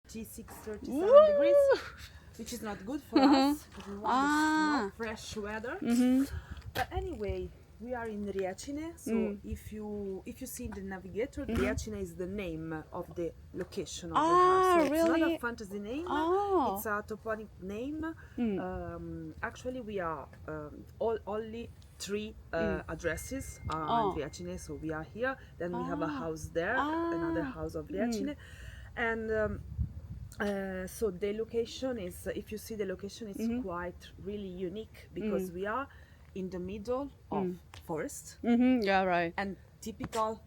36, 37 degrees, which is not good for us because we want fresh weather. But anyway, we are in Riecine, so if you see in the navigator, Riecine is the name of the location of the house. So really? It's not a fantasy name, it's a toponic name. Actually, we are only 3 addresses are in Riecine, so we are here, then we have a house there, another house of Riecine, and so the location is, if you see the location, is quite really unique because we are in the middle of forest Yeah, right. and typical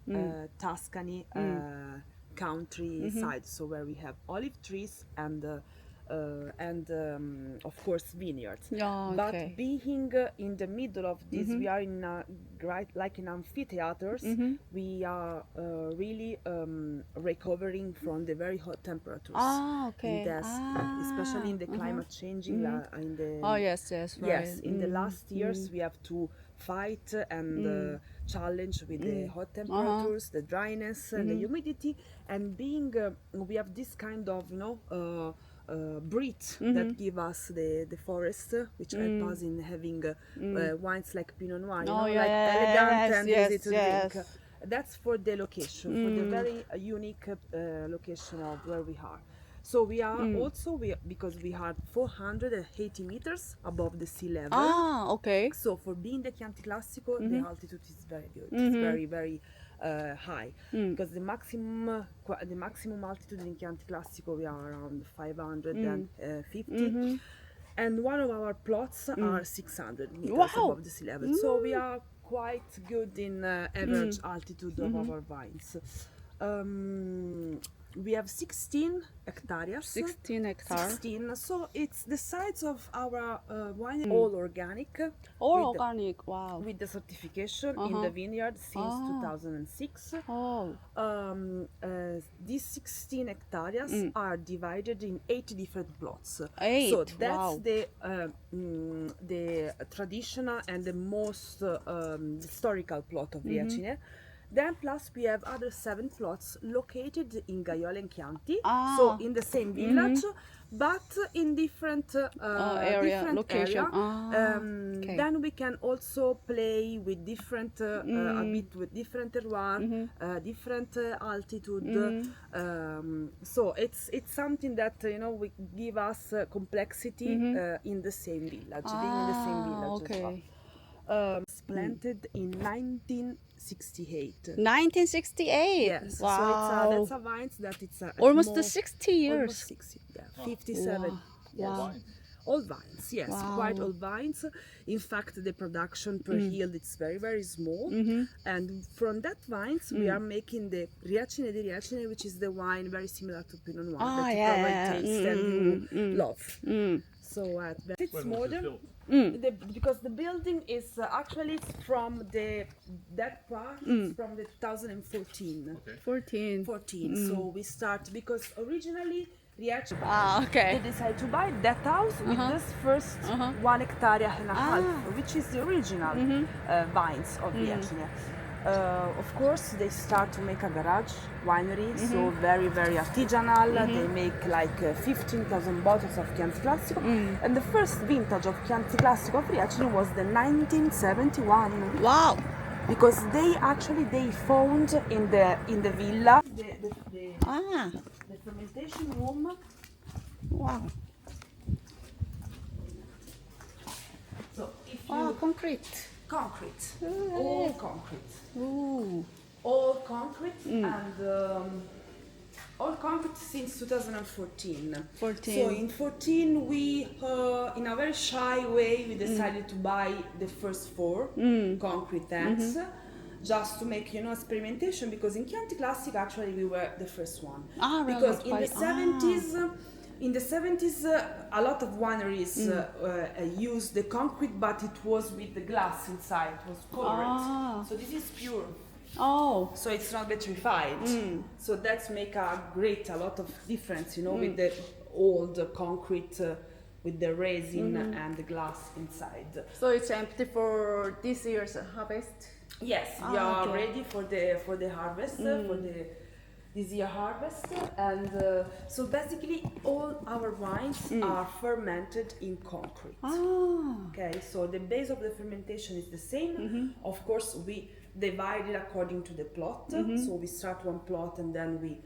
Tuscany countryside, so where we have olive trees and of course vineyards. Yeah, But okay. being in the middle of this, we are in like in amphitheaters. We are really recovering from the very hot temperatures. Okay. In this, especially in the climate changing. In the Yes, right. yes, in the last years we have to fight and challenge with the hot temperatures, the dryness, and the humidity, and being we have this kind of breath that give us the forest, which help us in having wines like Pinot Noir, like elegant and easy to drink. That's for the location, for the very unique location of where we are. So we are also, because we are 480 meters above the sea level. Okay. So for being the Chianti Classico, the altitude is very good. It's very, very high. Because the maximum altitude in Chianti Classico, we are around 550. And one of our plots are 600 meters above the sea level. So we are quite good in average altitude of our vines. We have 16 hectares. 16 hectares. 16. So it's the size of our wine, all organic. All with organic. Wow. with the certification in the vineyard since 2006. These 16 hectares are divided in 8 different plots. 8, So that's wow. the traditional and the most historical plot of Riecine. Then plus we have other 7 plots located in Gaiole and Chianti, so in the same village, but in different area, different location. area. Okay. Then we can also play with different, a bit with different terroir, different altitude. So it's something that we give us complexity in the same village, being in the same village. Okay. As well. It's planted in 1968. 1968. Yes. Wow. So that's a vine that it's Almost more, 60 years. Almost 60. Yeah. 57. Yes. Wow. Old vines, yes, Wow. quite old vines. In fact, the production per yield it's very, very small. And from that vines, we are making the Riecine di Riecine, which is the wine very similar to Pinot Noir that you probably taste and you love. So it's modern. Because the building is actually it's from that part is from the 2014. 14. So we start because originally Riecine Okay. they decided to buy that house with this first 1 hectare and a half, which is the original vines of Riecine. Of course, they start to make a garage winery, so very, very artisanal. They make like 15,000 bottles of Chianti Classico. And the first vintage of Chianti Classico of Riecine was the 1971. Wow. Because they found in the villa the fermentation room. Wow. So if you concrete. concrete, all concrete. Ooh. All concrete and all concrete since 2014. 14. So in 14 we, in a very shy way, we decided to buy the first 4 concrete tanks just to make experimentation, because in Chianti Classico actually we were the first one. Really? Because in the 70s. In the 70s, a lot of wineries used the concrete, but it was with the glass inside. It was colored. So this is pure. Oh. So it's not vitrified. So that's make a lot of difference, with the old concrete, with the resin and the glass inside. So it's empty for this year's harvest? Yes, we are ready for the harvest, for the this year harvest, and so basically all our wines are fermented in concrete. Okay, so the base of the fermentation is the same. Of course, we divide it according to the plot. So we start one plot and then we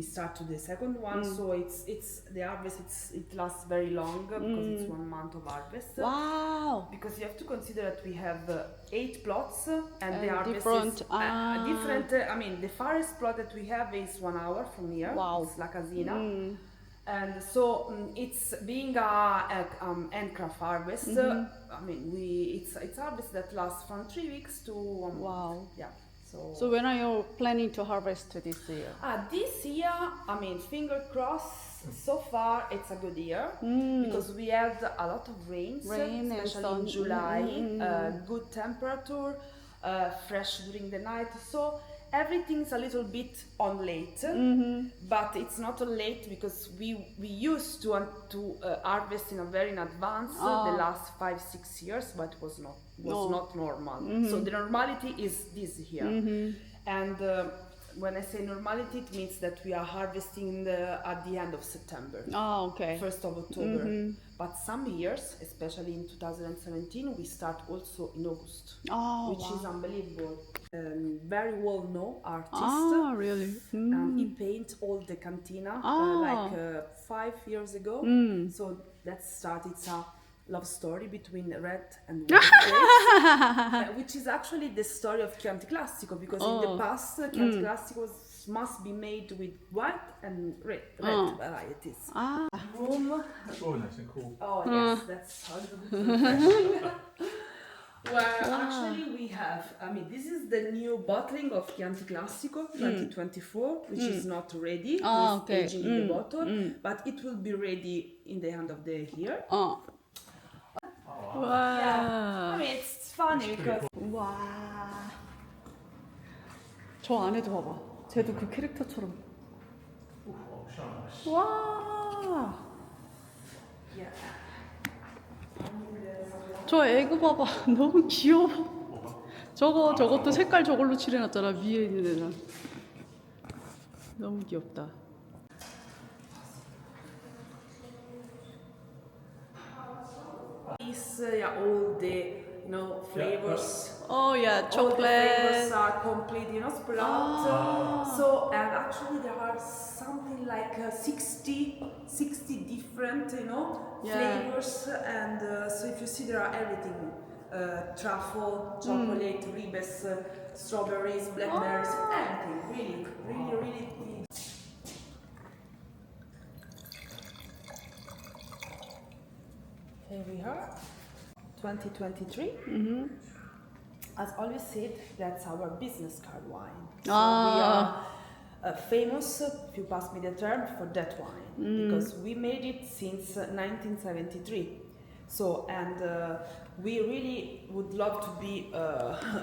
start to the second one. So it's the harvest. It lasts very long because it's 1 month of harvest. Wow. Because you have to consider that we have 8 plots and the harvest different, is different. I mean, the farthest plot that we have is 1 hour from here. Wow. It's La Casina. And so it's being a handcraft harvest. I mean, it's harvest that lasts from 3 weeks to 1 month. Wow. Yeah. So when are you planning to harvest this year? This year, I mean, finger crossed. So far, it's a good year because we had a lot of rains, especially in July. Good temperature, fresh during the night. So everything's a little bit on late, but it's not on late because we used to harvest in advance the last 5-6 years, but it was not normal. So the normality is this year, and when I say normality, it means that we are harvesting at the end of September. Oh, okay. 1st of October. But some years, especially in 2017, we start also in August, which is unbelievable. Very well-known artist. Oh, really? He painted all the cantina 5 years ago. So that started a love story between red and white grapes, which is actually the story of Chianti Classico, because in the past Chianti Classico must be made with white and red varieties. Room. Oh, nice and cool. Oh yes, that's a little bit refreshing. Where actually we have, I mean, this is the new bottling of Chianti Classico 2024, which is not ready. It's aging in the bottle, but it will be ready in the end of the year. Wow. Yeah, I mean, it's funny because 와. 저 안에도 봐봐. 쟤도 그 캐릭터처럼. 와. 저 애그 봐봐. 너무 귀여워. 저것도 색깔 저걸로 칠해놨잖아. 위에 있는 애랑. 너무 귀엽다. all the flavors. Oh yeah, All the flavors chocolate. are complete, spread out. So, and actually there are something like 60 different, flavors. And so if you see, there are everything: truffle, chocolate, ribes, strawberries, blackberries, everything. Really. Here we are, 2023. As always said, that's our business card wine. So we are famous, if you pass me the term, for that wine, because we made it since 1973. So, and we really would love to be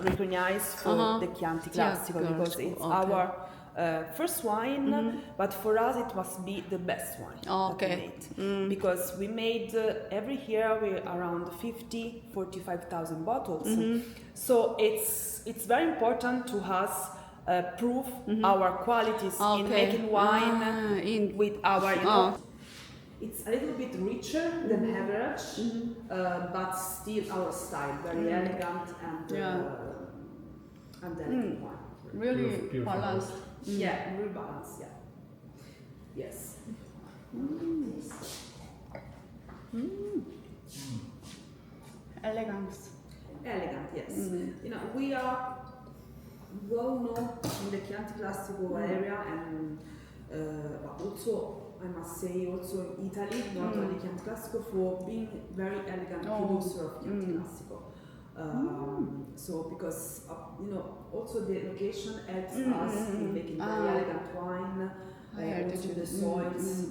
recognized for the Chianti Classico, because it's our first wine, but for us it must be the best wine that we made, because we made every year we around 45,000 bottles. So it's very important to us prove our qualities in making wine with our it's a little bit richer than average, but still our style, very elegant and delicate wine. Really Beautiful. balanced. Yeah, real balance, yeah. Yes. Elegance. Elegant, yes. We are well known in the Chianti Classico area, and also, I must say, also in Italy, not only Chianti Classico, for being very elegant producer of Chianti Classico. So because also the location helps us in making very elegant wine. Also the soils,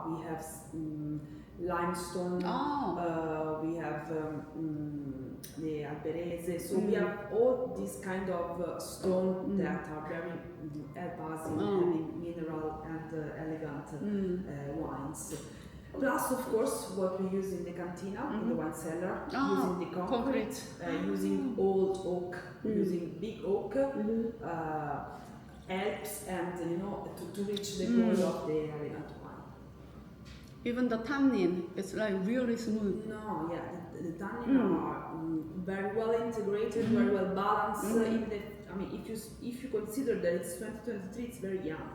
we have limestone, we have the alberese, so we have all these kind of stone that are very help us in having mineral and elegant wines. Plus, of course, what we use in the cantina, in the wine cellar, using the concrete, using old oak, using big oak, helps and you know to reach the goal of the elegant wine. Even the tannin, it's like really smooth. No, yeah, the tannin are very well integrated, very well balanced. In the, I mean, if you consider that it's 2023, it's very young.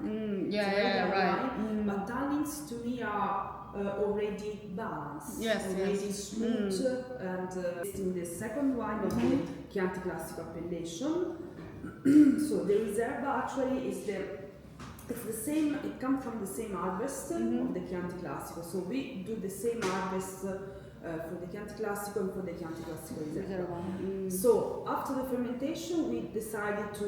Right. But tannins to me are already balanced, already smooth, and in the second wine of the Chianti Classico appellation. So the Riserva actually is it's the same. It comes from the same harvest of the Chianti Classico. So we do the same harvest for the Chianti Classico and for the Chianti Classico Riserva. So after the fermentation, we decided to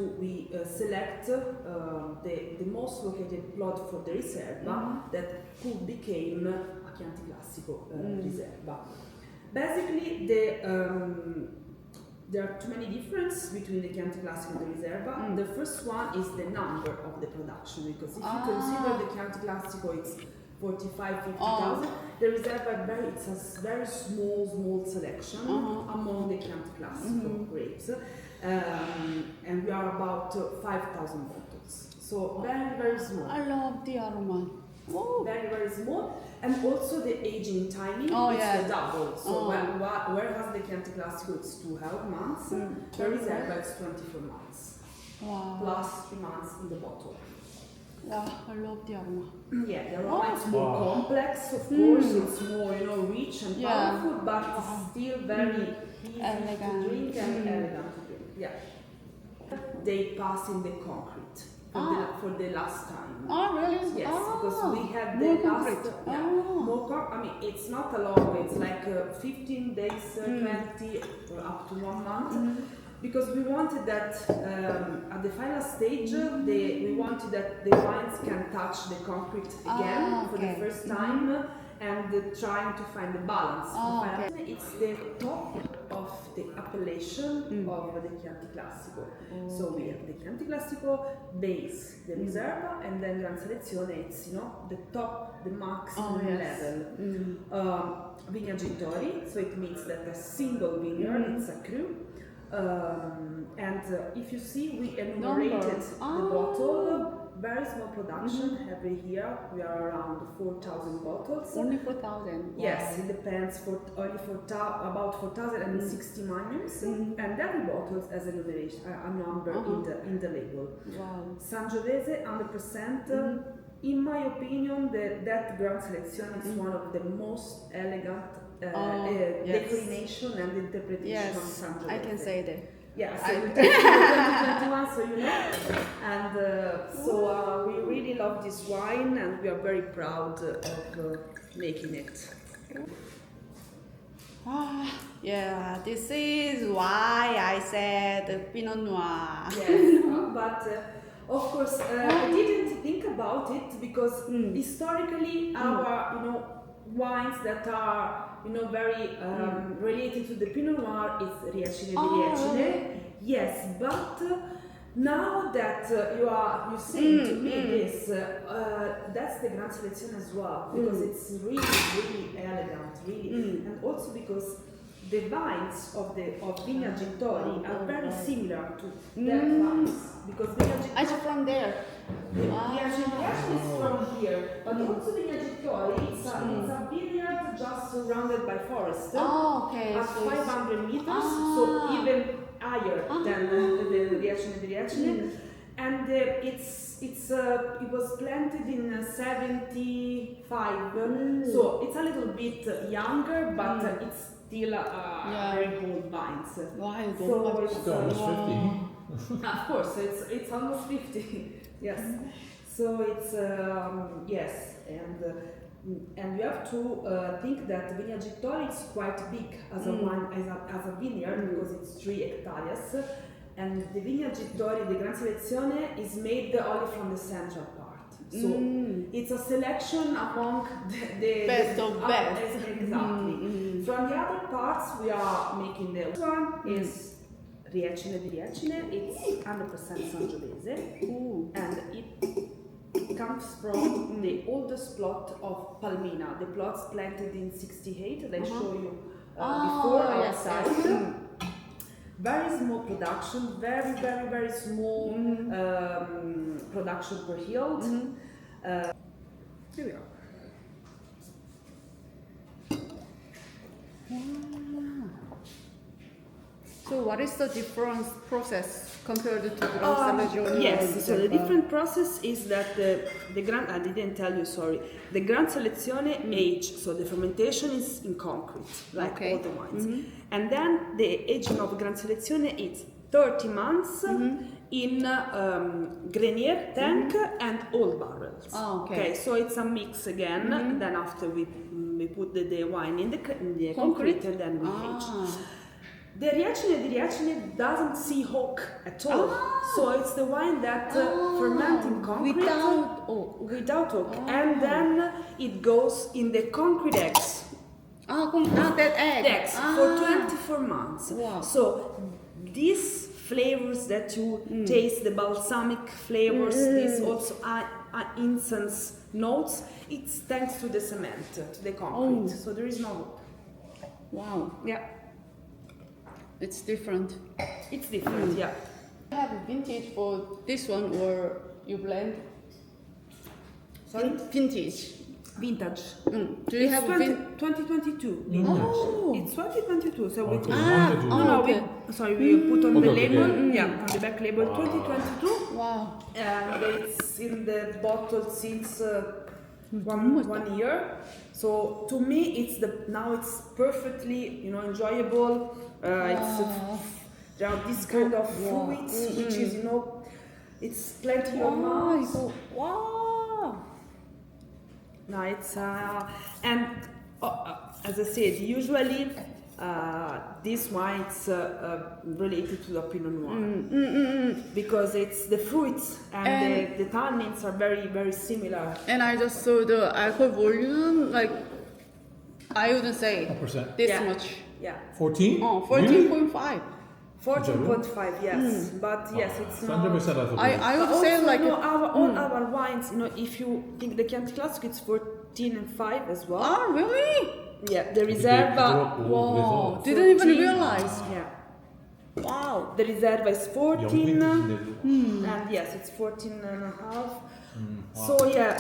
select the most located plot for the Riserva that could become a Chianti Classico Riserva. Basically, there are too many differences between the Chianti Classico and the Riserva. The first one is the number of the production, because if you consider the Chianti Classico, it's 50,000. The Riserva it's a very small selection among the Chianti Classico grapes, and we are about 5,000 bottles. So very small. I love the aroma. Very small, and also the aging timing is the double. So whereas the Chianti Classico it's 12 months, the Riserva is 24 months, plus 3 months in the bottle. Yeah, I love the aroma. Yeah, the aroma is more complex, of course. It's more rich and powerful, but it's still very easy to drink and elegant to drink. Yeah, they pass in the concrete. For the last time. Oh, really? Yes, because we had the last. I mean, it's not a long way. It's like 15 days, 20, or up to 1 month. Because we wanted that at the final stage, we wanted that the wines can touch the concrete again for the first time, and trying to find the balance. It's the top of the appellation of the Chianti Classico. So we have the Chianti Classico base, the Riserva, and then Gran Selezione. It's the top, the maximum level. Vignaggiatori, so it means that a single vineyard, it's a cru. And if you see, we enumerated the bottle. Very small production every year. We are around 4,000 bottles. Only 4,000? Yes, it depends. About 4,060 magnums, and every bottle has a number in the label. Wow. Sangiovese, 100%. In my opinion, that Gran Selezione is one of the most elegant declination and interpretation of Sangiovese. I can say that. Yes, so we tested 2021, so and so we really love this wine, and we are very proud of making it. This is why I said Pinot Noir. Yes, but of course I didn't think about it because historically our wines that are very related to the Pinot Noir is Riechine. Yes, but now that you saying to me this, that's the Gran Selezione as well, because it's really elegant, and also because the vines of Vigna Gittori are very similar to their vines, because Vigna Gittori from there. Riechine is from here, but also Vigna Gittori it's a vineyard just surrounded by forest at 500 meters, so even higher than the Riechine. And it was planted in 75, so it's a little bit younger, but it's still very old vines. Wow, it's almost 50. Of course, it's almost 50. Yes. So it's yes, and you have to think that Vigna Gittori is quite big as a wine, as a vineyard, because it's 3 hectares, and the Vigna Gittori, the Gran Selezione, is made only from the central part. So it's a selection among the best of best. Exactly. From the other parts, we are making the one is Riechine di Riechine. It's 100% Sangiovese, and it comes from the oldest plot of Palmina, the plots planted in 68 that I showed you before outside. very small production, very small production per yield. Here we are. So what is the difference process compared to Gran Selezione? Yes, so the different process is that the Gran, I didn't tell you, sorry. The Gran Selezione age, so the fermentation is in concrete, like all the wines. And then the aging of Gran Selezione is 30 months in Grenier tank and old barrels. Oh, okay. So it's a mix again. Then after we put the wine in the concrete and then we age. The Riecine doesn't see oak at all. So it's the wine that ferments in concrete without oak. And then it goes in the concrete eggs. That egg. For 24 months. Wow. So these flavors that you taste, the balsamic flavors, these also incense notes, it's thanks to the cement, to the concrete. So there is no oak. Wow. Yeah. It's different. It's different, yeah. You have a vintage for this one or you blend? Sorry? Vintage. Vintage. Do you have a 2022 vintage. Oh. It's 2022, so we okay. we put on the Okay. label, on the back label 2022. Wow. And it's in the bottle since one year. So to me, now it's perfectly enjoyable. There are this kind of fruits, which is it's plenty in your mouth. Wow. No, it's and as I said, usually this wine is related to the Pinot Noir because it's the fruits and the tannins are very similar. And I just saw the alcohol volume, like I wouldn't say % this Yeah. much. Yeah, 14? 14.5. 14.5, yes, but yes, it's not. Sangiovese I thought. I would Also, say like all our wines. If you think the Chianti Classico, it's 14.5 as well. oh really? Yeah, the Riserva. Wow, didn't even 14. realize. Yeah, Wow. the Riserva is 14, 영빈 and yes, it's 14 and a half. So yeah,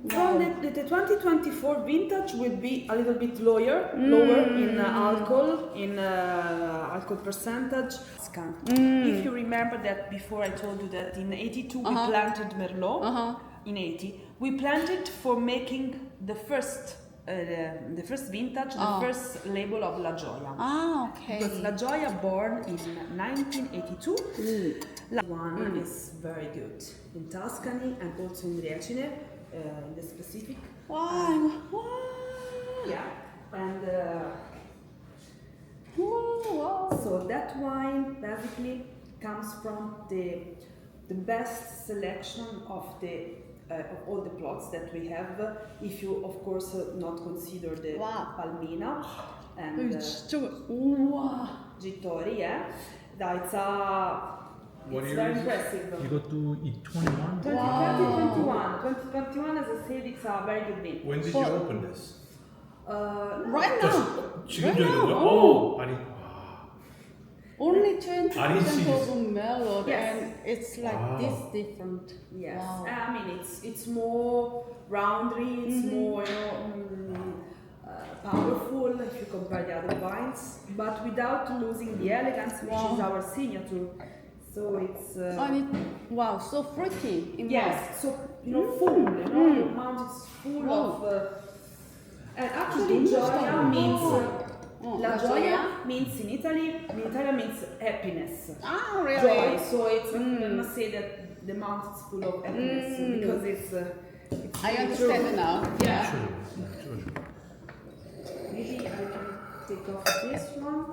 from the 2024 vintage will be a little bit lower in alcohol percentage. If you remember that before I told you that in 82 we planted Merlot. In 80 we planted for making the first vintage, the first label of La Gioia. Okay. Because La Gioia born in 1982. La one is very good in Tuscany and also in Riecine, in the specific. Wow. Yeah, and Wow. so that wine basically comes from the best selection of all the plots that we have. If you of course not consider the Palmina and 진짜 우와. Gittori, yeah, that's What it's year very is it? impressive. 이것도 2021? 2021, as I said, it's a very good vintage. When did you open this? Right now. 지금 전에 아니 Only 20% 아니, of melon Yes. and it's like this different. Yes, Wow. I mean it's more roundry, it's more powerful if you compare the other wines, but without losing the elegance, which is our signature. So it's Wow, so fruity in yes, so full. Your mouth is full of. And actually, gioia means la gioia means in Italian means happiness. really? Joy. So it's I must say that the mouth is full of happiness because it's I understand it now. Yeah. maybe I can take off this one.